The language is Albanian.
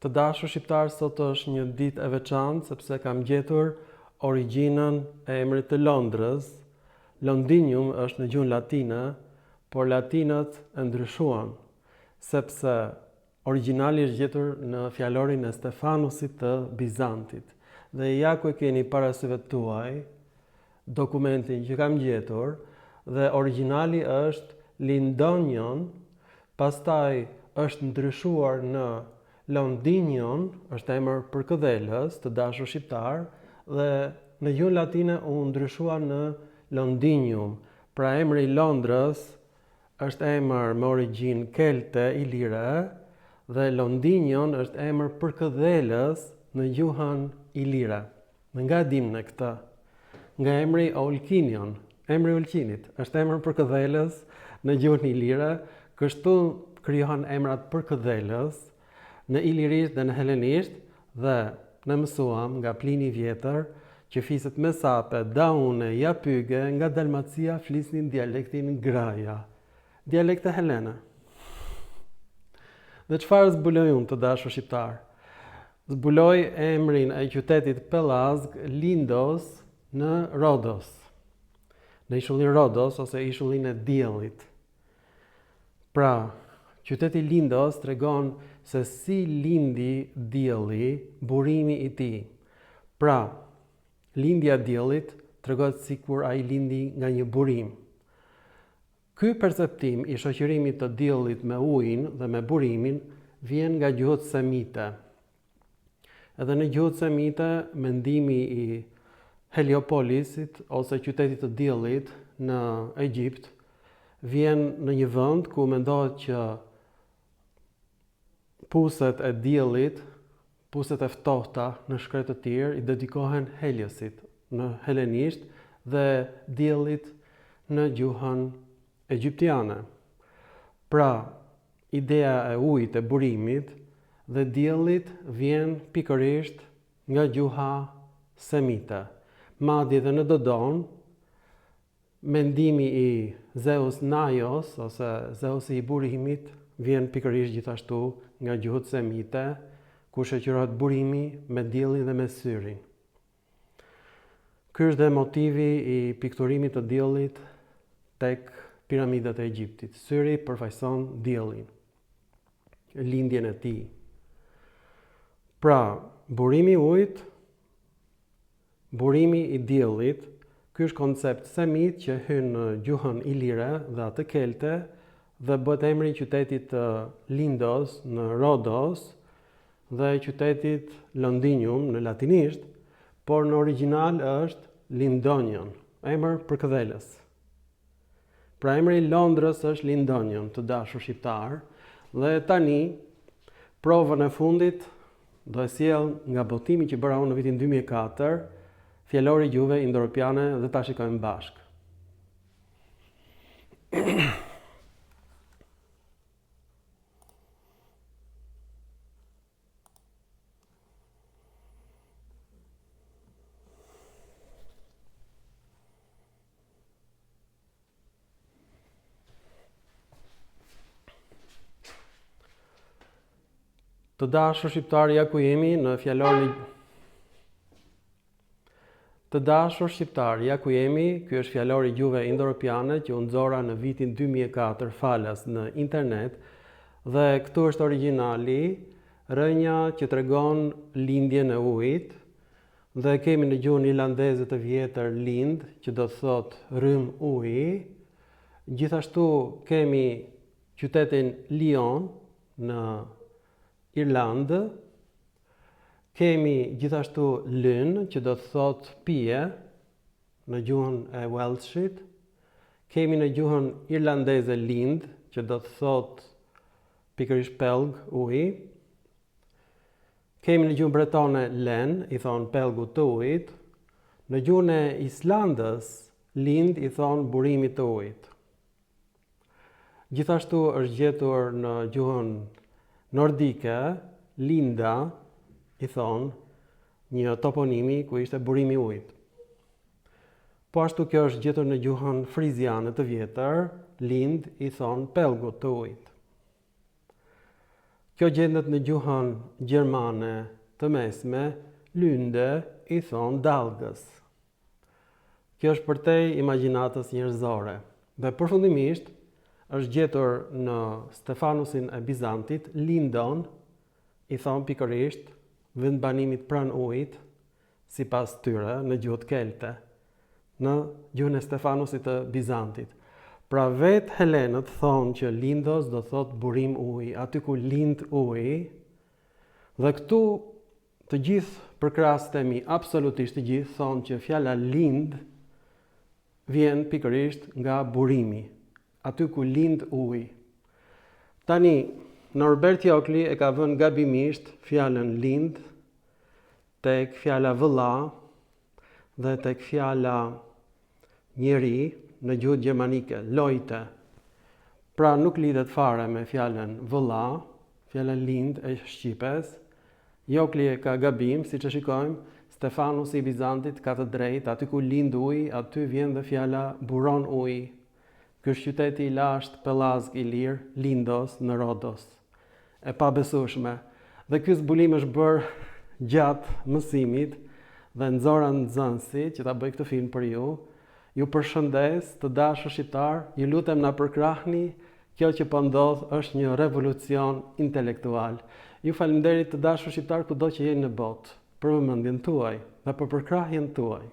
Të dashur shqiptar, sot është një ditë e veçantë sepse kam gjetur origjinën e emrit të Londrës. Londinium është në gjuhën latine, por latinët e ndryshuan, sepse origjinali është gjetur në fjalorin e Stefanusit të Bizantit. Dhe ja ku e keni para syve tuaj dokumentin që kam gjetur, dhe origjinali është Lindonion, pastaj është ndryshuar në Londinion, është emër përkëdhelës të dashur shqiptar, dhe në gjuhën latine u ndryshua në Londinium. Pra emri Londrës është emër me origjinë kelte ilire dhe Londinion është emër përkëdhelës në gjuhën ilire. Nga dim në këtë? Nga emri Olkinion, emri Olqinit, është emër përkëdhelës në gjuhën ilire, kështu krijohen emrat përkëdhelës në ilirisht dhe në helenisht, dhe ne mësuam nga Plini i Vjetër që fiset me sape, daune, japyge nga Dalmacia flisnin dialektin graja, dialekte helene. Dhe çfarë zbuloj unë, të dashur shqiptar? Zbuloj emrin e qytetit Pellazg, Lindos, në Rodos, në ishullin Rodos ose ishullin e diellit. Pra, qyteti Lindos tregon se si lindi dielli, burimi i tij. Pra, lindja e diellit tregon sikur ai lindi nga një burim. Ky perceptim i shoqërimit të diellit me ujin dhe me burimin vjen nga gjuhët semite. Edhe në gjuhët semite, mendimi i Heliopolisit ose qytetit të diellit në Egjipt vjen në një vend ku mendohet që puset e diellit, puset e ftohta në shkret të tjerë i dedikohen Heliosit në helenisht dhe diellit në gjuhën egjiptiane. Pra, ideja e ujit, e burimit dhe diellit vjen pikërisht nga gjuha semite. Madje edhe në Dodon, mendimi i Zeus Naios ose Zeusi i burimit vjen pikërisht gjithashtu nga gjuhët semite, ku shoqërohet burimi me diellin dhe me syrin. Ky është dhe motivi i pikturimit të diellit tek piramidat e Egjiptit. Syri përfaqëson diellin, lindjen e tij. Pra, burimi i ujit, burimi i diellit, ky është koncept semit që hyn në gjuhën ilire dhe atë kelte dhe bëhet emri i qytetit Lindos në Rodos dhe qytetit Londinium në latinisht, por në origjinal është Lindonion, emër përkëdhelës. Pra emri i Londrës është Lindonion, të dashur shqiptar, dhe tani provën e fundit do e sjell nga botimi që bëra unë në vitin 2004, fjalori i gjuhëve indo-europiane, dhe ta shikojmë bashkë. Të dashur shqiptar, ja ku jemi në fjalorin Të dashur shqiptar, ja ku jemi, ky është fjalori i gjuhëve indo-europiane që u nxora në vitin 2004 falas në internet, dhe këtu është origjinali, rënja që tregon lindjen e ujit, dhe kemi në gjuhën irlandeze të vjetër lind, që do të thotë rrym uji. Gjithashtu kemi qytetin Lyon në Irlandë, kemi gjithashtu lyn, që do të thotë pije në gjuhën e Welshit, kemi në gjuhën irlandeze lind, që do të thotë pikërisht pelg, uji, kemi në gjuhën bretone len, i thonë pelgu të ujit, në gjuhën e Islandës lind i thonë burimit të ujit. Gjithashtu është gjetur në gjuhën nordike, linda, i thonë një toponimi ku ishte burimi i ujit. Po ashtu kjo është gjetur në gjuhën friziane të vjetër, lind i thonë pelgut të ujit. Kjo gjendet në gjuhën gjermane të mesme, lynde i thon dalgës. Kjo është përtej imagjinatës njerëzore. Dhe përfundimisht është gjetur në Stefanusin e Bizantit, lindon i thon pikërisht vendbanimit pranë ujit, sipas tyre në gjuhët kelte, në gjuhën e Stefanusit të Bizantit. Pra vetë helenët thonë që lindos do thot burim uji, aty ku lind uji, dhe këtu të gjithë përkrasët e mi, absolutisht të gjithë, thonë që fjala lind vjen pikërisht nga burimi, aty ku lind uji. Tani, Norbert Jokli e ka vënë gabimisht fjalën lind tek fjala vëlla dhe tek fjala njeri në gjuhën gjermanike, Leute. Pra nuk lidhet fare me fjalën vëlla, fjala lind e shqipes. Jokli e ka gabim, siç e shikojmë, Stefanusi i Bizantit ka të drejtë, aty ku lind uji, aty vjen dhe fjala buron uji. Ky është qyteti i lashtë, pellazg i lirë, Lindos në Rodos. E pabesueshme. Dhe ky zbulim është bërë gjatë mësimit dhe nxora nxënësi që ta bëj këtë film për ju. Ju përshëndes, të dashur shqiptar, ju lutem na përkrahni, kjo që po ndodh është një revolucion intelektual. Ju falenderit të dashur shqiptar kudo që jeni në botë, për vëmendjen tuaj dhe për përkrahjen tuaj.